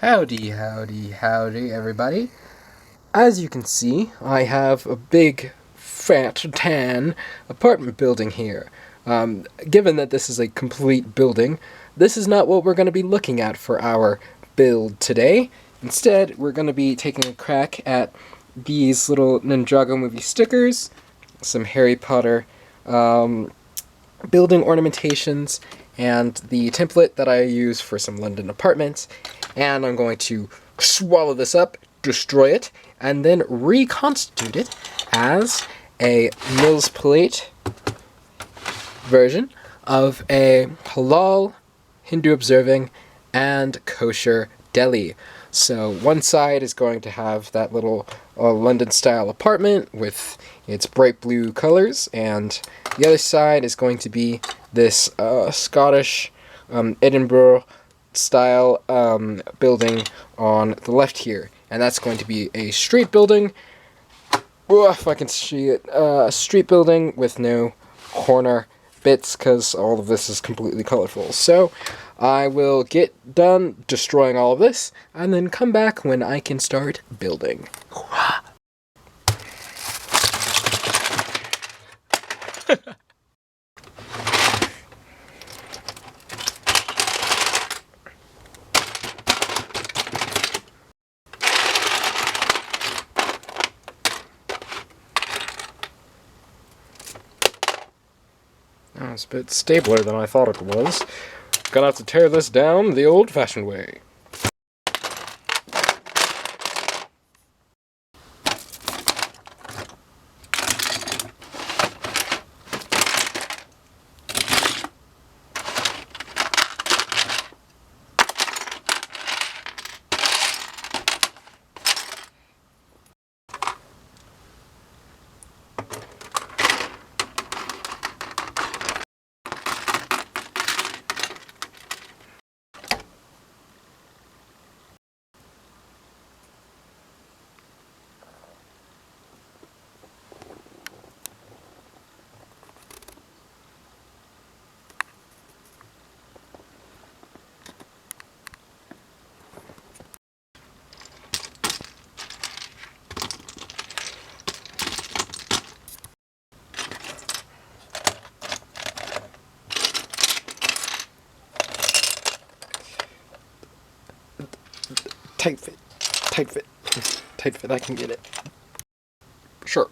Howdy, howdy, howdy, everybody. As you can see, I have a big, fat, tan apartment building here. Given that this is a complete building, this is not what we're going to be looking at for our build today. Instead, we're going to be taking a crack at these little Ninjago movie stickers, some Harry Potter building ornamentations, and the template that I use for some London apartments. And I'm going to swallow this up, destroy it, and then reconstitute it as a Mills plate version of a Halal, Hindu-Observant, and Kosher Deli. So one side is going to have that little London-style apartment with its bright blue colors, and the other side is going to be this Scottish Edinburgh-style building on the left here. And that's going to be a street building. Oh, if I can see it. Street building with no corner bits, because all of this is completely colorful. So I will get done destroying all of this, and then come back when I can start building. Oh, it's a bit stabler than I thought it was. Gonna have to tear this down the old-fashioned way. Tight fit. Tight fit. Tight fit, I can get it. Sure.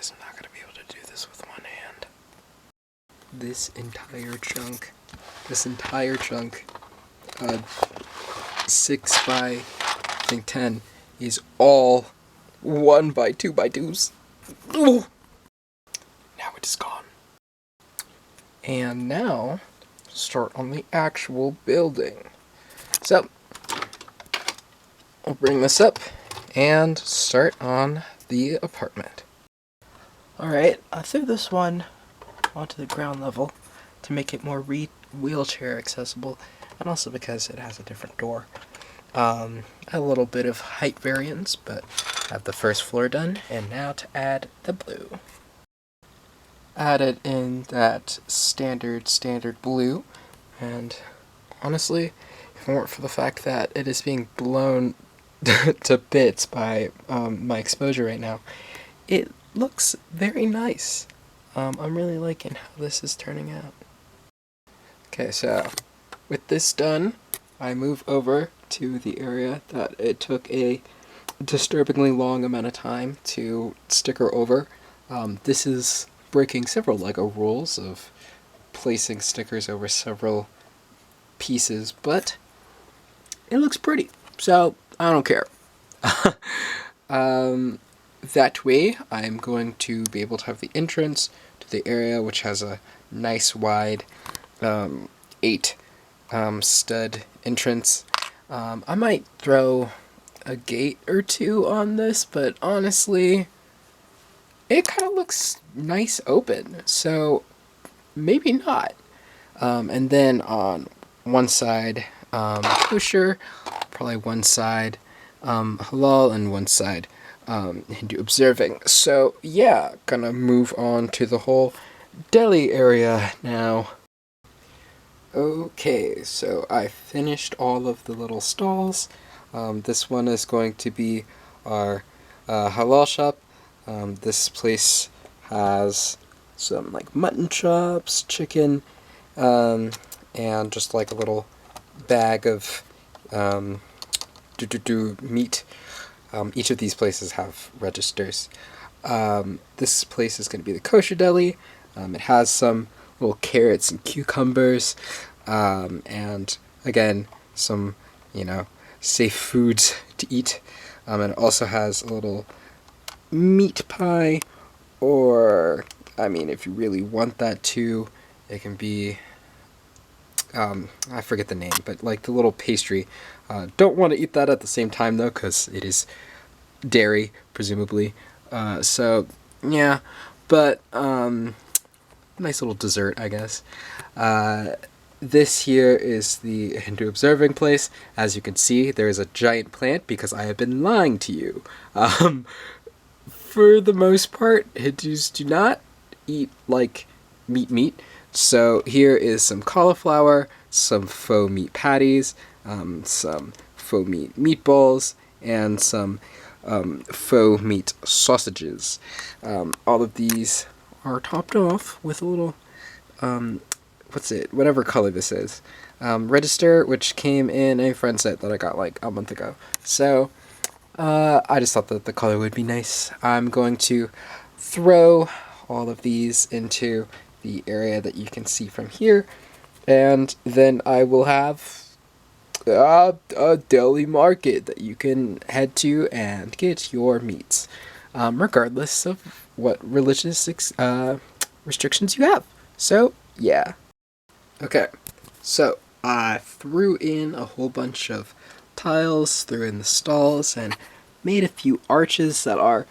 I'm not going to be able to do this with one hand. This entire chunk, 6 by, I think 10, is all 1 by 2 by 2s. Ooh. Now it is gone. And now, start on the actual building. So, I'll bring this up and start on the apartment. Alright, I threw this one onto the ground level to make it more wheelchair accessible, and also because it has a different door. A little bit of height variance, but I have the first floor done, and now to add the blue. Add it in that standard blue, and honestly, if it weren't for the fact that it is being blown to bits by my exposure right now, it looks very nice. I'm really liking how this is turning out. Okay, so with this done, I move over to the area that it took a disturbingly long amount of time to sticker over. This is breaking several LEGO rules of placing stickers over several pieces, but it looks pretty, so I don't care. that way I'm going to be able to have the entrance to the area, which has a nice wide 8 stud entrance. I might throw a gate or 2 on this, but honestly, it kind of looks nice open, so maybe not. And then on one side, Kosher, probably one side Halal, and one side Hindu-Observing. So yeah, gonna move on to the whole Deli area now. Okay, so I finished all of the little stalls. This one is going to be our Halal shop. This place has some like mutton chops, chicken, and just like a little bag of meat. Each of these places have registers. This place is going to be the Kosher Deli. It has some little carrots and cucumbers, and again, some, safe foods to eat. And it also has a little meat pie, or, if you really want that too, it can be, I forget the name, but like the little pastry. Don't want to eat that at the same time though, because it is dairy, presumably. So, yeah, but, nice little dessert, I guess. This here is the Hindu-Observing place. As you can see, there is a giant plant because I have been lying to you. For the most part, Hindus do not eat, like, meat. So here is some cauliflower, some faux meat patties, some faux meat meatballs, and some faux meat sausages. All of these are topped off with a little, whatever color this is, register, which came in a friend set that I got like a month ago. So I just thought that the color would be nice. I'm going to throw all of these into the area that you can see from here, and then I will have a deli market that you can head to and get your meats, regardless of what religious restrictions you have. So, yeah. Okay, so I threw in a whole bunch of tiles, threw in the stalls, and made a few arches that are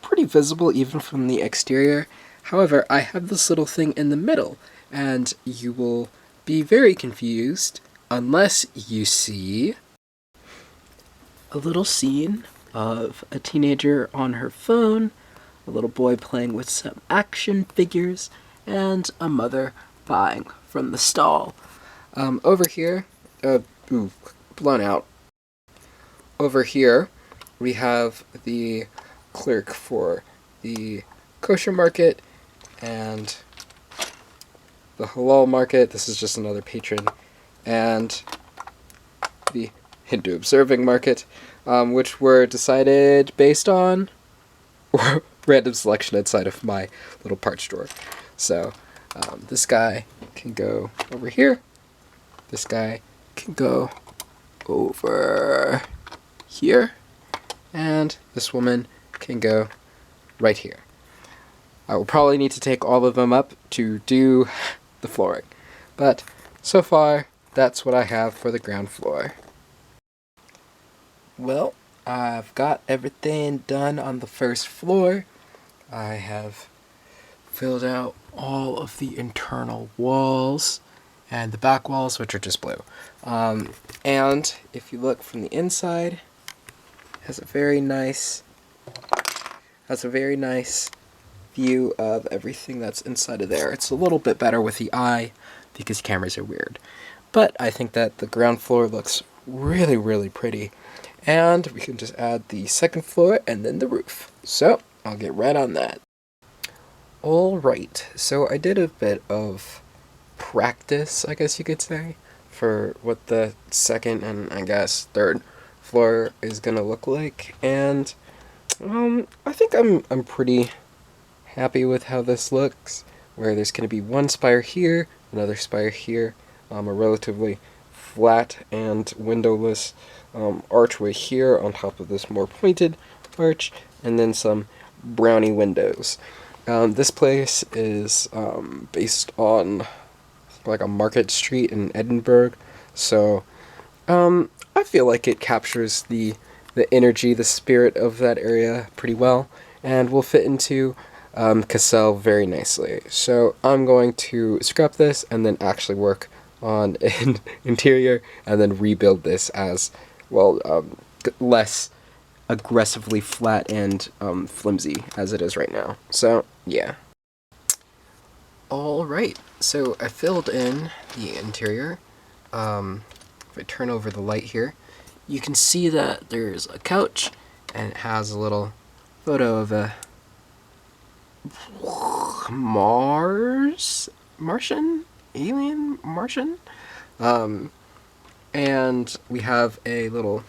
pretty visible even from the exterior. However, I have this little thing in the middle, and you will be very confused unless you see a little scene of a teenager on her phone, a little boy playing with some action figures, and a mother buying from the stall. Over here, blown out. Over here, we have the clerk for the kosher market and the halal market. This is just another patron. And the Hindu-Observing market, which were decided based on random selection inside of my little parts drawer. So, this guy can go over here. This guy can go over here. And this woman can go right here. I will probably need to take all of them up to do the flooring. But so far, that's what I have for the ground floor. Well, I've got everything done on the first floor. I have filled out all of the internal walls and the back walls, which are just blue. And if you look from the inside, it has a very nice view of everything that's inside of there. It's a little bit better with the eye because cameras are weird. But I think that the ground floor looks really, really pretty. And we can just add the second floor and then the roof. So, I'll get right on that. Alright, so I did a bit of practice, I guess you could say, for what the second and I guess third floor is gonna look like. And I think I'm pretty happy with how this looks, where there's gonna be one spire here, another spire here, a relatively flat and windowless archway here on top of this more pointed arch, and then some brownie windows. This place is based on like a market street in Edinburgh, so I feel like it captures the energy, the spirit of that area pretty well, and will fit into Cassell very nicely. So I'm going to scrap this and then actually work on an interior and then rebuild this as, well, less aggressively flat and flimsy as it is right now. So, yeah. Alright, so I filled in the interior. If I turn over the light here, you can see that there's a couch, and it has a little photo of a Martian? Alien? Martian? And we have a little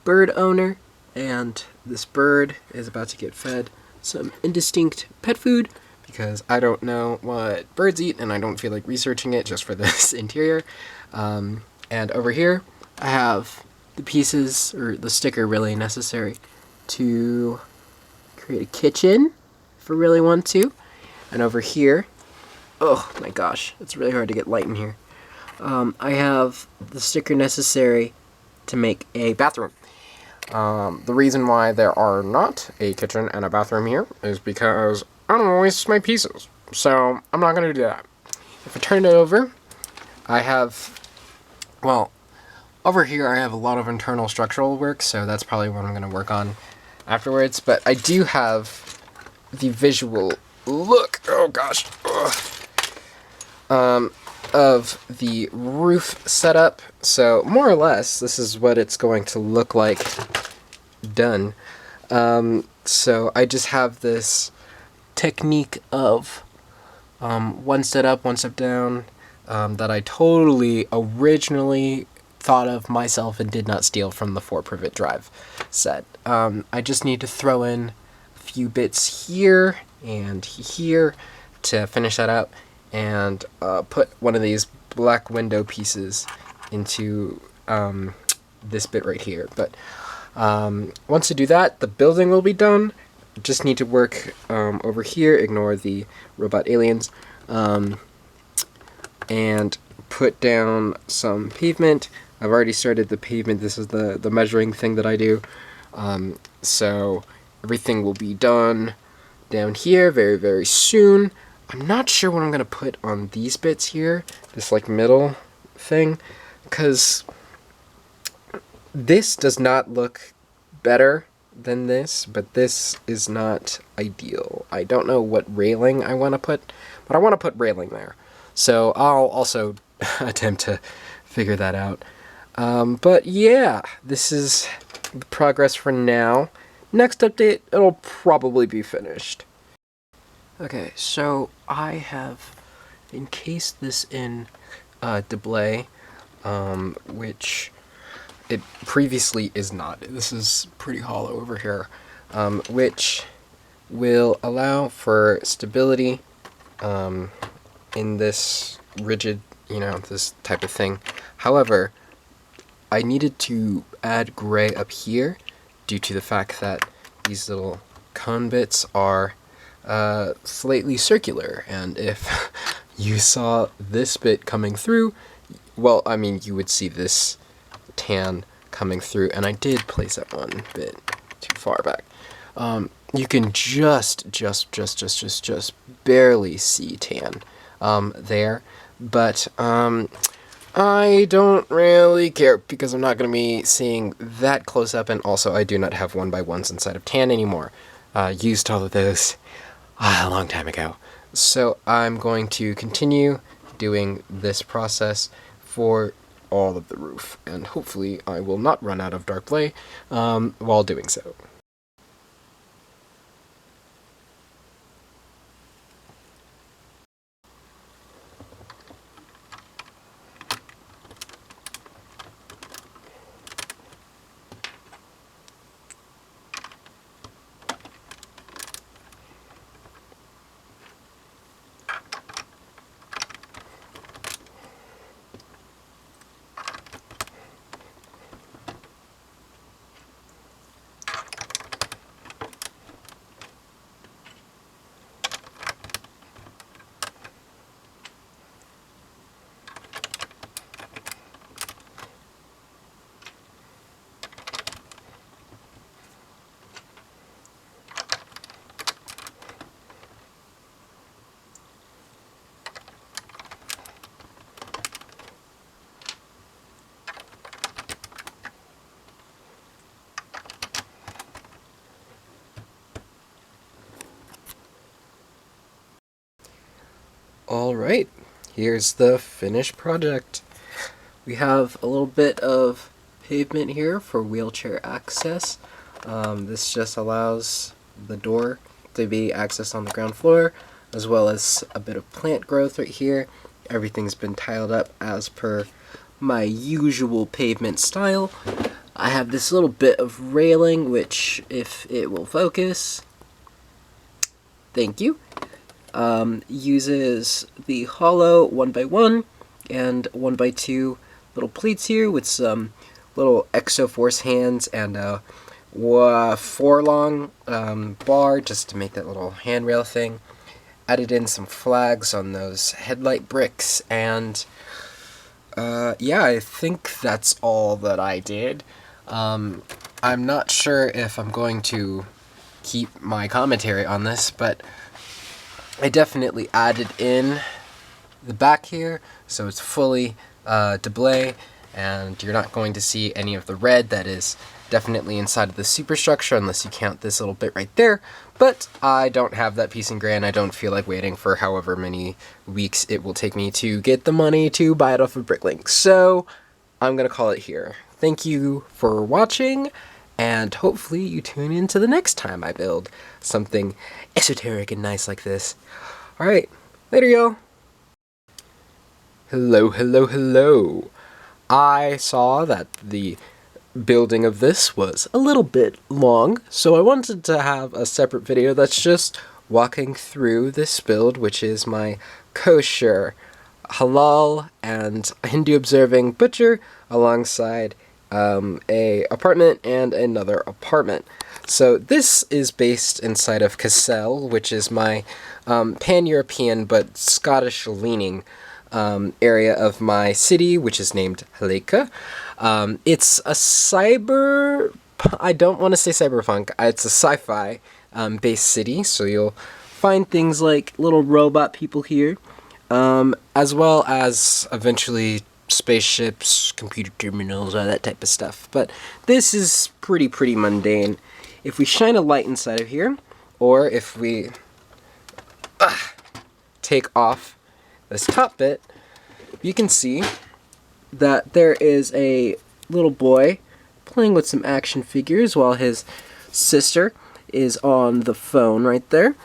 bird owner, and this bird is about to get fed some indistinct pet food, because I don't know what birds eat, and I don't feel like researching it just for this interior. And over here, I have the pieces, or the sticker really necessary to create a kitchen, if I really want to. And over here, oh my gosh, it's really hard to get light in here. I have the sticker necessary to make a bathroom. The reason why there are not a kitchen and a bathroom here is because I don't want to waste my pieces. So I'm not going to do that. If I turn it over, I have, well, over here I have a lot of internal structural work, so that's probably what I'm going to work on afterwards. But I do have the visual look, oh gosh, of the roof setup. So more or less, this is what it's going to look like done. So I just have this technique of one step up, one step down, that I totally originally thought of myself and did not steal from the 4-Privet Drive set. I just need to throw in a few bits here and here to finish that up, and put one of these black window pieces into this bit right here. But once I do that, the building will be done. Just need to work over here, ignore the robot aliens, and put down some pavement. I've already started the pavement. This is the measuring thing that I do. So everything will be done down here very, very soon. I'm not sure what I'm going to put on these bits here, this like middle thing, because this does not look better than this, but this is not ideal. I don't know what railing I want to put, but I want to put railing there. So I'll also attempt to figure that out. But yeah, this is the progress for now. Next update, it'll probably be finished. Okay, so I have encased this in debris, which it previously is not. This is pretty hollow over here, which will allow for stability in this rigid, this type of thing. However, I needed to add gray up here due to the fact that these little cone bits are slightly circular, and if you saw this bit coming through, well, I mean, you would see this tan coming through, and I did place that one bit too far back. You can just barely see tan there, but I don't really care, because I'm not going to be seeing that close up, and also I do not have 1x1s inside of tan anymore. Used all of those a long time ago. So I'm going to continue doing this process for all of the roof, and hopefully I will not run out of dark play while doing so. Alright, here's the finished project. We have a little bit of pavement here for wheelchair access. This just allows the door to be accessed on the ground floor, as well as a bit of plant growth right here. Everything's been tiled up as per my usual pavement style. I have this little bit of railing, which, if it will focus, thank you, uses the hollow 1x1 and 1x2 little plates here with some little Exoforce hands and a 4-long bar just to make that little handrail thing. Added in some flags on those headlight bricks, and yeah, I think that's all that I did. I'm not sure if I'm going to keep my commentary on this, but I definitely added in the back here, so it's fully display, and you're not going to see any of the red that is definitely inside of the superstructure unless you count this little bit right there. But I don't have that piece in gray, and I don't feel like waiting for however many weeks it will take me to get the money to buy it off of Bricklink. So I'm gonna call it here. Thank you for watching, and hopefully you tune in to the next time I build something esoteric and nice like this. Alright, later y'all. Hello, hello, hello. I saw that the building of this was a little bit long, so I wanted to have a separate video that's just walking through this build, which is my Kosher, Halal, and Hindu-Observant butcher alongside a apartment and another apartment. So this is based inside of Kosher, which is my pan-European but Scottish-leaning area of my city, which is named Halal. It's a I don't want to say cyberpunk, it's a sci-fi based city, so you'll find things like little robot people here, as well as eventually spaceships, computer terminals, all that type of stuff. But this is pretty mundane. If we shine a light inside of here, or if we take off this top bit, you can see that there is a little boy playing with some action figures while his sister is on the phone right there.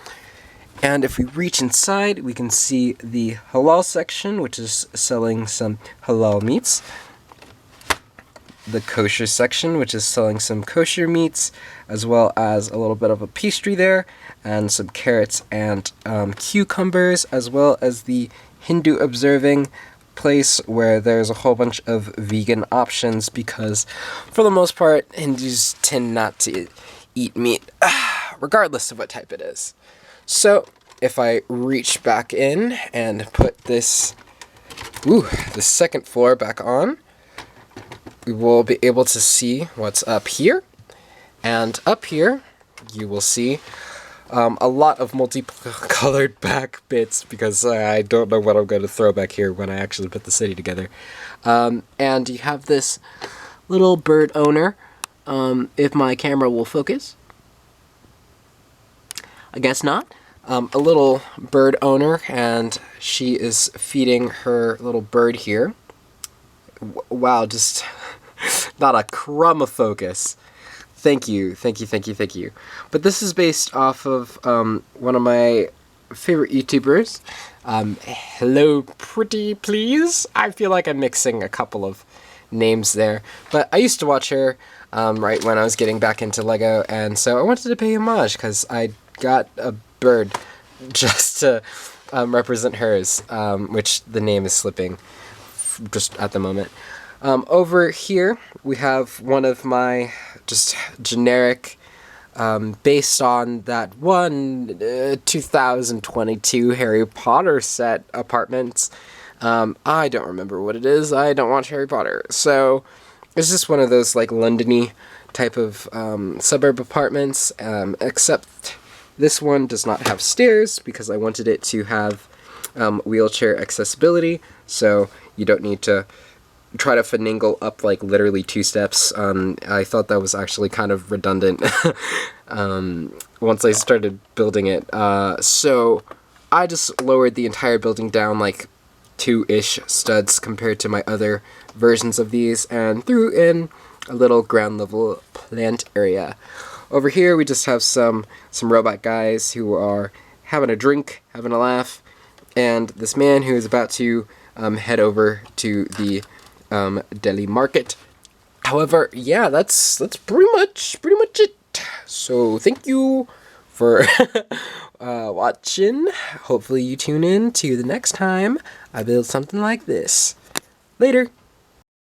And if we reach inside, we can see the halal section, which is selling some halal meats. The kosher section, which is selling some kosher meats, as well as a little bit of a pastry there, and some carrots and cucumbers, as well as the Hindu-Observant place where there's a whole bunch of vegan options, because for the most part, Hindus tend not to eat meat, regardless of what type it is. So if I reach back in and put this, the second floor back on, we will be able to see what's up here. And up here, you will see a lot of multicolored back bits, because I don't know what I'm going to throw back here when I actually put the city together. And you have this little bird owner, if my camera will focus. I guess not. A little bird owner, and she is feeding her little bird here. Wow, just not a crumb of focus. Thank you. But this is based off of one of my favorite YouTubers. Hello Pretty Please. I feel like I'm mixing a couple of names there. But I used to watch her right when I was getting back into Lego, and so I wanted to pay homage because I got a bird just to represent hers, which the name is slipping just at the moment. Over here, we have one of my just generic, based on that one 2022 Harry Potter set apartments. I don't remember what it is. I don't watch Harry Potter. So it's just one of those like London-y type of suburb apartments, except this one does not have stairs because I wanted it to have wheelchair accessibility, so you don't need to try to finagle up like literally 2 steps. I thought that was actually kind of redundant once I started building it. So I just lowered the entire building down like 2-ish studs compared to my other versions of these, and threw in a little ground level plant area. Over here we just have some robot guys who are having a drink, having a laugh, and this man who is about to head over to the Deli market. However, yeah, that's pretty much it. So thank you for watching. Hopefully you tune in to the next time I build something like this. Later.